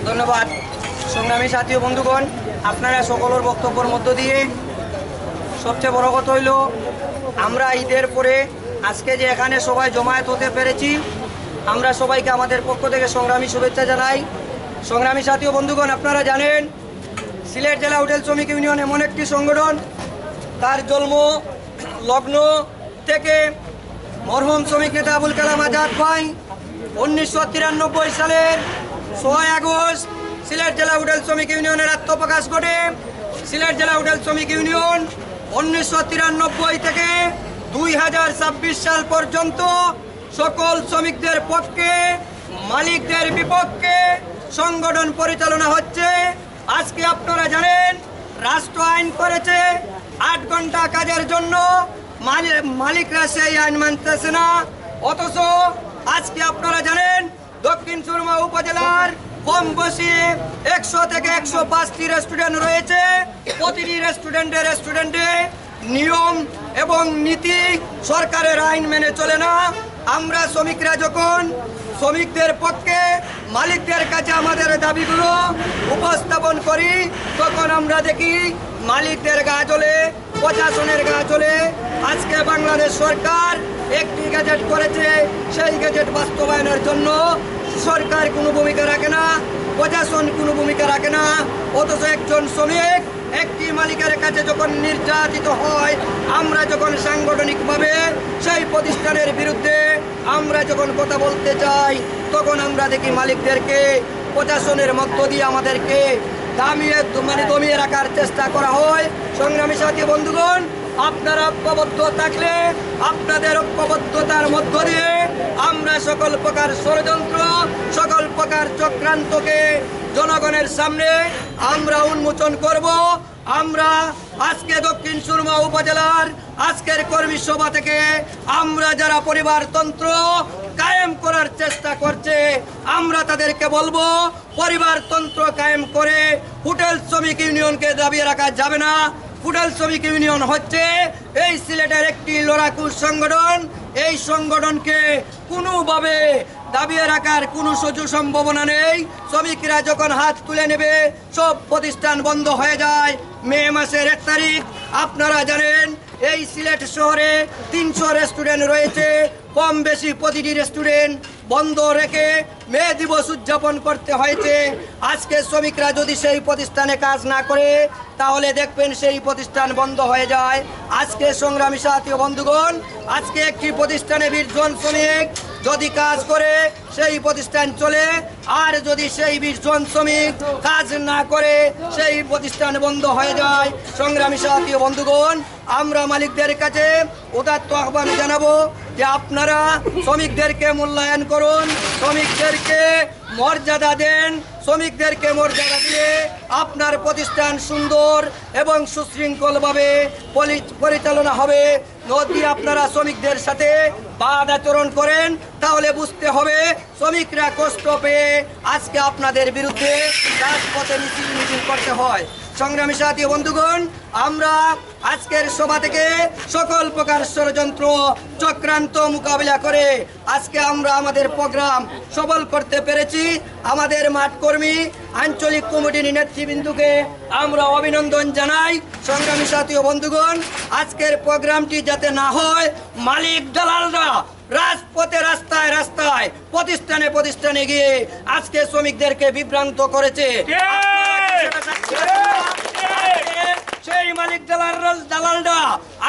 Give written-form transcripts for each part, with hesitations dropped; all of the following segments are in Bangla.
ধন্যবাদ। সংগ্রামী সাথী ও বন্ধুগণ, আপনারা সকলের বক্তব্যের মধ্য দিয়ে সবচেয়ে বড় কথা হইল আমরা ঈদের পরে আজকে যে এখানে সবাই জমায়েত হতে পেরেছি, আমরা সবাইকে আমাদের পক্ষ থেকে সংগ্রামী শুভেচ্ছা জানাই। সংগ্রামী সাথী ও বন্ধুগণ, আপনারা জানেন সিলেট জেলা হোটেল শ্রমিক ইউনিয়ন এমন একটি সংগঠন, তার জন্ম লগ্ন থেকে মরহুম শ্রমিক নেতা আবুল কালাম আজাদ ভাই 1993 সালের 6 আগস্ট সিলেট জেলা হোটেল শ্রমিক ইউনিয়নের আত্মপ্রকাশ ঘটে। সিলেট জেলা হোটেল শ্রমিক ইউনিয়ন 1993 থেকে 2026 সাল পর্যন্ত সকল শ্রমিকদের পক্ষে মালিকদের বিপক্ষে সংগঠন পরিচালনা হচ্ছে। আজকে আপনারা জানেন রাষ্ট্র আইন করেছে 8 ঘন্টা কাজের জন্য, মালিকরা সেই আইন মানতেছে না। অথচ আজকে আপনারা জানেন দক্ষিণ সুরমা উপজেলার কম বেশি 100 থেকে 105টি রেস্টুরেন্ট রয়েছে। প্রতিটি রেস্টুরেন্টে নিয়ম এবং নীতি সরকারের আইন মেনে চলে না। আমরা শ্রমিকরা যখন শ্রমিকদের পক্ষে মালিকদের কাছে আমাদের দাবিগুলো উপস্থাপন করি, তখন আমরা দেখি মালিকদের গা জ্বলে, প্রশাসনের গা জ্বলে। আজকে বাংলাদেশ সরকার একটি গ্যাজেট করেছে, সেই গ্যাজেট বাস্তবায়নের জন্য সরকার কোনো ভূমিকা রাখে না, প্রশাসন কোনো ভূমিকা রাখে না। অথচ একজন শ্রমিক একটি মালিকের কাছে যখন নির্যাতিত হয়, আমরা যখন সাংগঠনিকভাবে সেই প্রতিষ্ঠানের বিরুদ্ধে আমরা যখন কথা বলতে চাই, তখন আমরা দেখি মালিকদেরকে প্রশাসনের মধ্য দিয়ে আমাদেরকে দমিয়ে রাখার চেষ্টা করা হয়। সংগ্রামী সাথী বন্ধুগণ, আপনারা ঐক্যবদ্ধ থাকলে আপনাদের ঐক্যবদ্ধতার মধ্য দিয়ে আমরা সকল প্রকার ষড়যন্ত্র, সকল প্রকার চক্রান্তকে জনগণের সামনে আমরা উন্মোচন করব। আমরা আজকে দক্ষিণ সুরমা উপজেলার আজকের কর্মী সভা থেকে আমরা যারা পরিবারতন্ত্র কায়েম করার চেষ্টা করছে, আমরা তাদেরকে বলবো পরিবারতন্ত্র কায়েম করে হোটেল শ্রমিক ইউনিয়নকে দাবিয়ে রাখা যাবে না। হোটেল শ্রমিক ইউনিয়ন হচ্ছে এই সিলেটের একটি লড়াকু সংগঠন। এই সংগঠনকে কোনোভাবে দাবিয়ে রাখার কোনো সুযোগ সম্ভাবনা নেই। শ্রমিকরা যখন হাত তুলে নেবে সব প্রতিষ্ঠান বন্ধ হয়ে যায়। মে মাসের 1 তারিখ আপনারা জানেন এই সিলেট শহরে 300 রেস্টুরেন্ট রয়েছে। কম বেশি প্রতিটি রেস্টুরেন্ট বন্ধ রেখে মে দিবস উদযাপন করতে হয়েছে। আজকে শ্রমিকরা যদি সেই প্রতিষ্ঠানে কাজ না করে, তাহলে দেখবেন সেই প্রতিষ্ঠান বন্ধ হয়ে যায়। আজকে সংগ্রামী সাথী বন্ধুগণ, আজকে একটি প্রতিষ্ঠানে 20 জন শ্রমিক যদি কাজ করে সেই প্রতিষ্ঠান চলে, আর যদি সেই 20 জন শ্রমিক কাজ না করে সেই প্রতিষ্ঠান বন্ধ হয়ে যায়। সংগ্রামী সাথী বন্ধুগণ, আমরা মালিকদের কাছে উদাত্ত আহ্বান জানাবো যে আপনারা শ্রমিকদেরকে মূল্যায়ন করুন, শ্রমিকদেরকে মর্যাদা দেন। শ্রমিকদেরকে মর্যাদা দিয়ে আপনার প্রতিষ্ঠান সুন্দর এবং সুশৃঙ্খলভাবে পরিচালনা হবে। যদি আপনারা শ্রমিকদের সাথে বাদ আচরণ করেন, তাহলে বুঝতে হবে শ্রমিকরা কষ্ট পেয়ে আজকে আপনাদের বিরুদ্ধে রাজপথে মিছিল করতে হয়। সংগ্রামী সাথী বন্ধুগণ, আমরা আজকের সভা থেকে সকল প্রকার ষড়যন্ত্র চক্রান্ত মোকাবিলা করে আজকে আমরা আমাদের প্রোগ্রাম সফল করতে পেরেছি। আমাদের মাঠ কর্মী আঞ্চলিক কমিটির নেতৃবৃন্দকে আমরা অভিনন্দন জানাই। সংগ্রামী সাথী বন্ধুগণ, আজকের প্রোগ্রামটি যাতে না হয় মালিক দালালরা রাজপথে রাস্তায় রাস্তায় প্রতিষ্ঠানে গিয়ে আজকে শ্রমিকদেরকে বিভ্রান্ত করেছে। সেই মালিক দালালরা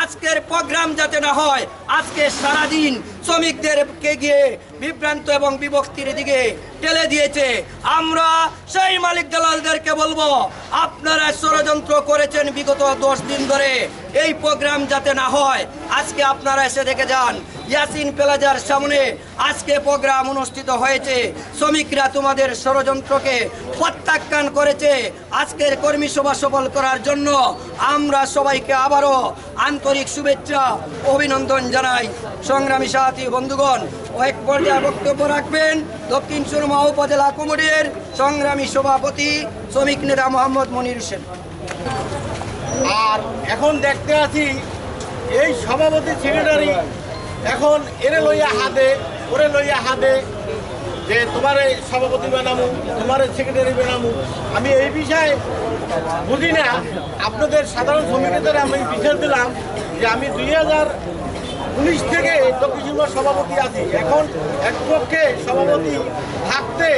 আজকের প্রোগ্রাম যাতে না হয়, আজকে সারাদিন শ্রমিকদেরকে গিয়ে বিভ্রান্ত এবং বিভক্তির দিকে ঠেলে দিয়েছে। আমরা সেই মালিক দালালদেরকে বলবো, আপনারা ষড়যন্ত্র করেছেন বিগত 10 দিন ধরে এই প্রোগ্রাম যাতে না হয়। আজকে আপনারা এসে দেখে যান, ইয়াসিন প্লাজার সামনে আজকে প্রোগ্রাম অনুষ্ঠিত হয়েছে। শ্রমিকরা তোমাদের ষড়যন্ত্রকে প্রত্যাখ্যান করেছে। আজকের কর্মী সভা সফল করার জন্য আমরা সবাইকে আবারও আন্তরিক শুভেচ্ছা অভিনন্দন জানাই। সংগ্রামী সাথী বন্ধুগণ, এক পর্যায়ে বক্তব্য রাখবেন দক্ষিণ সুরমা উপজেলা কমিটির সংগ্রামী সভাপতি শ্রমিক নেতা মোহাম্মদ মনির হোসেন। আর এখন দেখতে আছি এই সভাপতি সেক্রেটারি এখন এরে লইয়া হাতে ওরে লইয়া হাতে যে তোমার এই সভাপতি বানামু, তোমার সেক্রেটারি বানামু। আমি এই বিষয়ে বুঝি না। আপনাদের সাধারণ সমিতিদের আমি বিচার দিলাম যে আমি 2019 থেকে দক্ষিণ শিল্প সভাপতি আছি। এখন এক পক্ষে সভাপতি থাকতে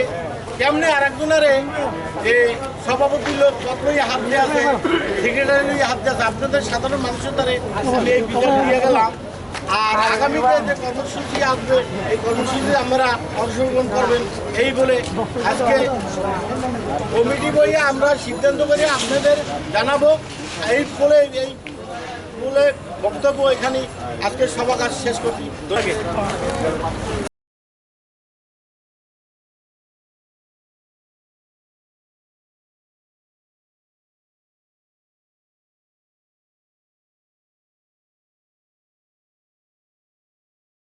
কেমনে আর একজনের যে সভাপতি লোক কতই হাত দিয়ে আছে, সেক্রেটারি হাত দিয়ে আছে, আপনাদের সাধারণ মানুষের দ্বারা আমি এই বিচার দিয়ে গেলাম। আর আগামীতে যে কর্মসূচি আসবে এই কর্মসূচিতে আমরা অংশগ্রহণ করবেন এই বলে আজকে কমিটি বইয়ে আমরা সিদ্ধান্ত করে আপনাদের জানাবো। এই বলে বক্তব্য এখানে আজকে সভা কাজ শেষ করছি।